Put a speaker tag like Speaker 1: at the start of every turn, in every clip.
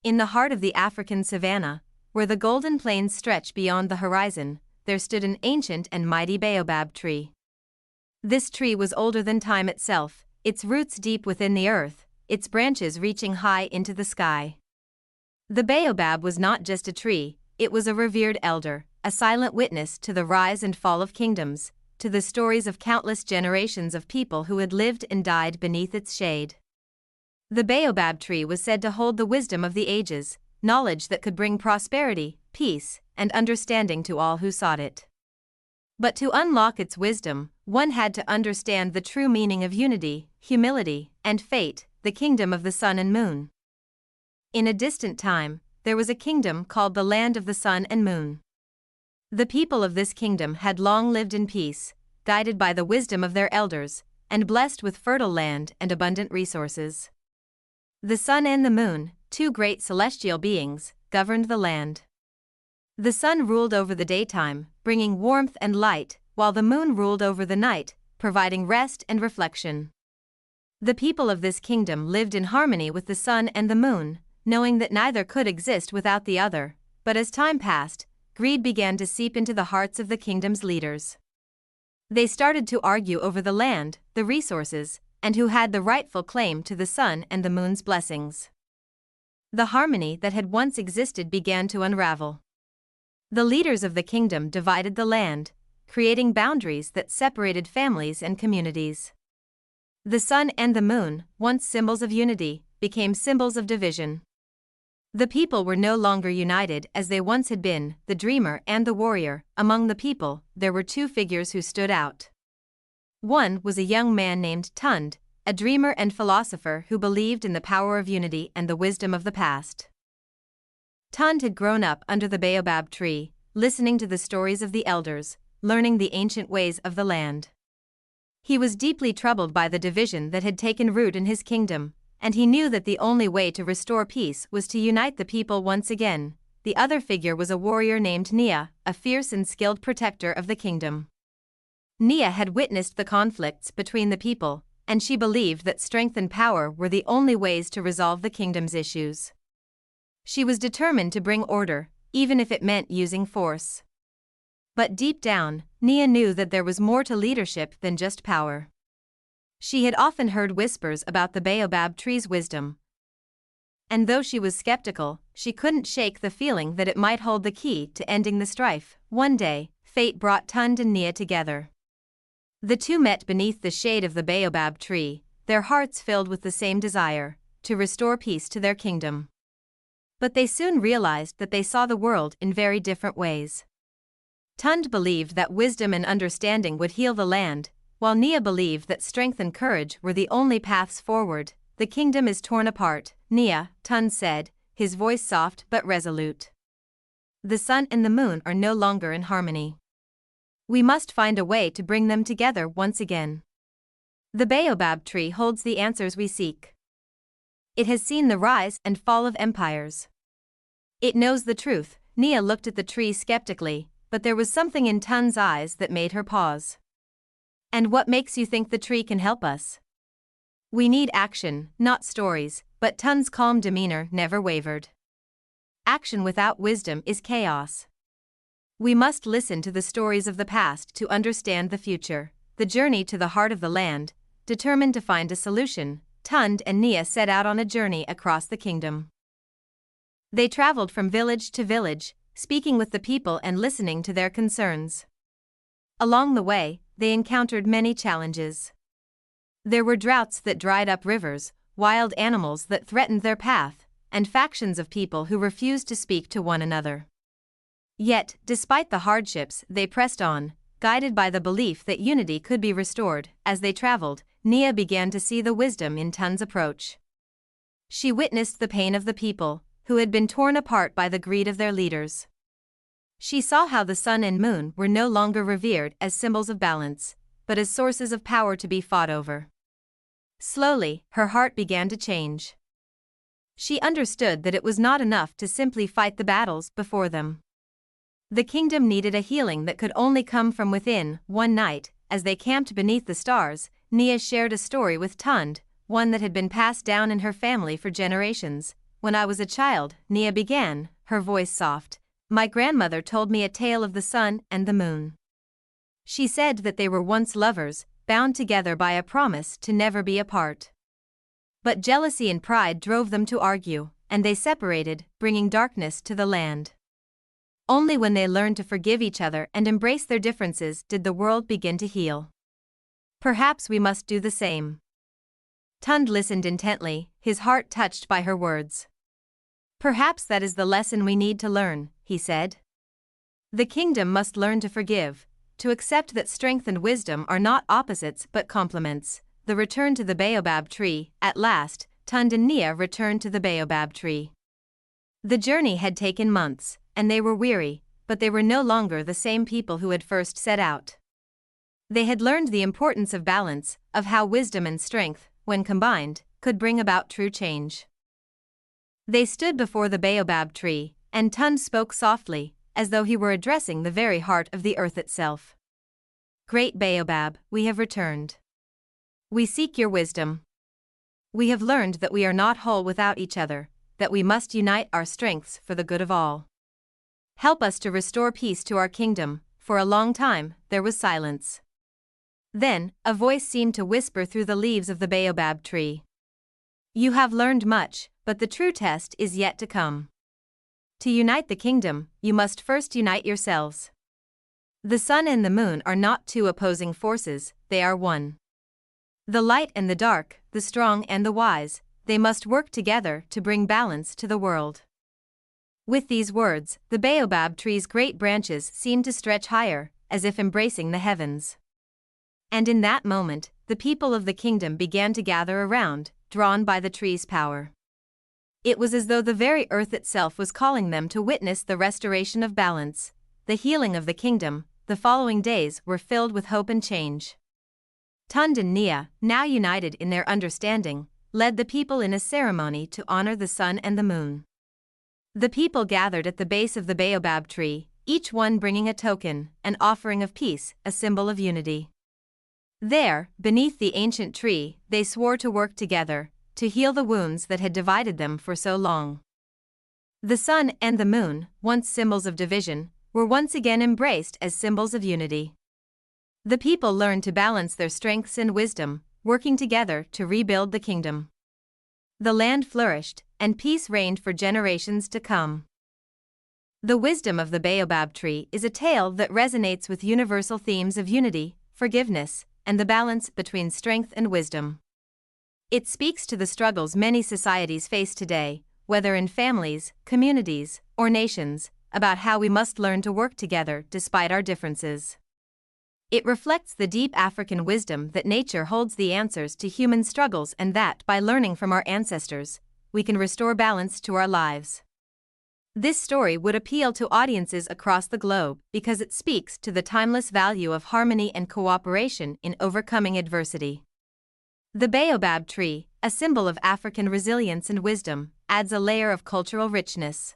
Speaker 1: In the heart of the African savanna, where the golden plains stretch beyond the horizon, there stood an ancient and mighty baobab tree. This tree was older than time itself, its roots deep within the earth, its branches reaching high into the sky. The baobab was not just a tree, it was a revered elder, a silent witness to the rise and fall of kingdoms, to the stories of countless generations of people who had lived and died beneath its shade. The baobab tree was said to hold the wisdom of the ages, knowledge that could bring prosperity, peace, and understanding to all who sought it. But to unlock its wisdom, one had to understand the true meaning of unity, humility, and fate, the kingdom of the sun and moon. In a distant time, there was a kingdom called the land of the sun and moon. The people of this kingdom had long lived in peace, guided by the wisdom of their elders, and blessed with fertile land and abundant resources. The sun and the moon, two great celestial beings, governed the land. The sun ruled over the daytime, bringing warmth and light, while the moon ruled over the night, providing rest and reflection. The people of this kingdom lived in harmony with the sun and the moon, knowing that neither could exist without the other, but as time passed, greed began to seep into the hearts of the kingdom's leaders. They started to argue over the land, the resources, and who had the rightful claim to the sun and the moon's blessings. The harmony that had once existed began to unravel. The leaders of the kingdom divided the land, creating boundaries that separated families and communities. The sun and the moon, once symbols of unity, became symbols of division. The people were no longer united as they once had been, the dreamer and the warrior. Among the people, there were two figures who stood out. One was a young man named Tund, a dreamer and philosopher who believed in the power of unity and the wisdom of the past. Tund had grown up under the baobab tree, listening to the stories of the elders, learning the ancient ways of the land. He was deeply troubled by the division that had taken root in his kingdom, and he knew that the only way to restore peace was to unite the people once again. The other figure was a warrior named Nia, a fierce and skilled protector of the kingdom. Nia had witnessed the conflicts between the people, and she believed that strength and power were the only ways to resolve the kingdom's issues. She was determined to bring order, even if it meant using force. But deep down, Nia knew that there was more to leadership than just power. She had often heard whispers about the baobab tree's wisdom. And though she was skeptical, she couldn't shake the feeling that it might hold the key to ending the strife. One day, fate brought Tund and Nia together. The two met beneath the shade of the baobab tree, their hearts filled with the same desire, to restore peace to their kingdom. But they soon realized that they saw the world in very different ways. Tund believed that wisdom and understanding would heal the land, while Nia believed that strength and courage were the only paths forward. The kingdom is torn apart, Nia, Tund said, his voice soft but resolute. The sun and the moon are no longer in harmony. We must find a way to bring them together once again. The baobab tree holds the answers we seek. It has seen the rise and fall of empires. It knows the truth. Nia looked at the tree skeptically, but there was something in Tund's eyes that made her pause. And what makes you think the tree can help us? We need action, not stories, but Tund's calm demeanor never wavered. Action without wisdom is chaos. We must listen to the stories of the past to understand the future. The journey to the heart of the land, determined to find a solution, Tund and Nia set out on a journey across the kingdom. They traveled from village to village, speaking with the people and listening to their concerns. Along the way, they encountered many challenges. There were droughts that dried up rivers, wild animals that threatened their path, and factions of people who refused to speak to one another. Yet, despite the hardships, they pressed on, guided by the belief that unity could be restored. As they traveled, Nia began to see the wisdom in Tund's approach. She witnessed the pain of the people, who had been torn apart by the greed of their leaders. She saw how the sun and moon were no longer revered as symbols of balance, but as sources of power to be fought over. Slowly, her heart began to change. She understood that it was not enough to simply fight the battles before them. The kingdom needed a healing that could only come from within. One night, as they camped beneath the stars, Nia shared a story with Tund, one that had been passed down in her family for generations. When I was a child, Nia began, her voice soft, my grandmother told me a tale of the sun and the moon. She said that they were once lovers, bound together by a promise to never be apart. But jealousy and pride drove them to argue, and they separated, bringing darkness to the land. Only when they learned to forgive each other and embrace their differences did the world begin to heal. Perhaps we must do the same. Tund listened intently, his heart touched by her words. Perhaps that is the lesson we need to learn, he said. The kingdom must learn to forgive, to accept that strength and wisdom are not opposites but complements. The return to the Baobab tree. At last, Tund and Nia returned to the Baobab tree. The journey had taken months, and they were weary, but they were no longer the same people who had first set out. They had learned the importance of balance, of how wisdom and strength, when combined, could bring about true change. They stood before the Baobab tree, and Tund spoke softly, as though he were addressing the very heart of the earth itself. Great Baobab, we have returned. We seek your wisdom. We have learned that we are not whole without each other, that we must unite our strengths for the good of all. Help us to restore peace to our kingdom. For a long time, there was silence. Then, a voice seemed to whisper through the leaves of the Baobab tree. You have learned much, but the true test is yet to come. To unite the kingdom, you must first unite yourselves. The sun and the moon are not two opposing forces, they are one. The light and the dark, the strong and the wise, they must work together to bring balance to the world. With these words, the Baobab tree's great branches seemed to stretch higher, as if embracing the heavens. And in that moment, the people of the kingdom began to gather around, drawn by the tree's power. It was as though the very earth itself was calling them to witness the restoration of balance, the healing of the kingdom. The following days were filled with hope and change. Tund and Nia, now united in their understanding, led the people in a ceremony to honor the sun and the moon. The people gathered at the base of the Baobab tree, each one bringing a token, an offering of peace, a symbol of unity. There, beneath the ancient tree, they swore to work together, to heal the wounds that had divided them for so long. The sun and the moon, once symbols of division, were once again embraced as symbols of unity. The people learned to balance their strengths and wisdom, working together to rebuild the kingdom. The land flourished, and peace reigned for generations to come. The wisdom of the Baobab tree is a tale that resonates with universal themes of unity, forgiveness, and the balance between strength and wisdom. It speaks to the struggles many societies face today, whether in families, communities, or nations, about how we must learn to work together despite our differences. It reflects the deep African wisdom that nature holds the answers to human struggles and that, by learning from our ancestors, we can restore balance to our lives. This story would appeal to audiences across the globe because it speaks to the timeless value of harmony and cooperation in overcoming adversity. The Baobab tree, a symbol of African resilience and wisdom, adds a layer of cultural richness.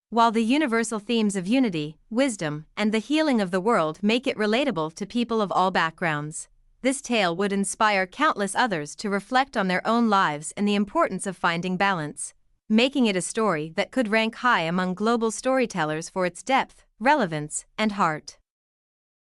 Speaker 1: While the universal themes of unity, wisdom, and the healing of the world make it relatable to people of all backgrounds, this tale would inspire countless others to reflect on their own lives and the importance of finding balance, making it a story that could rank high among global storytellers for its depth, relevance, and heart.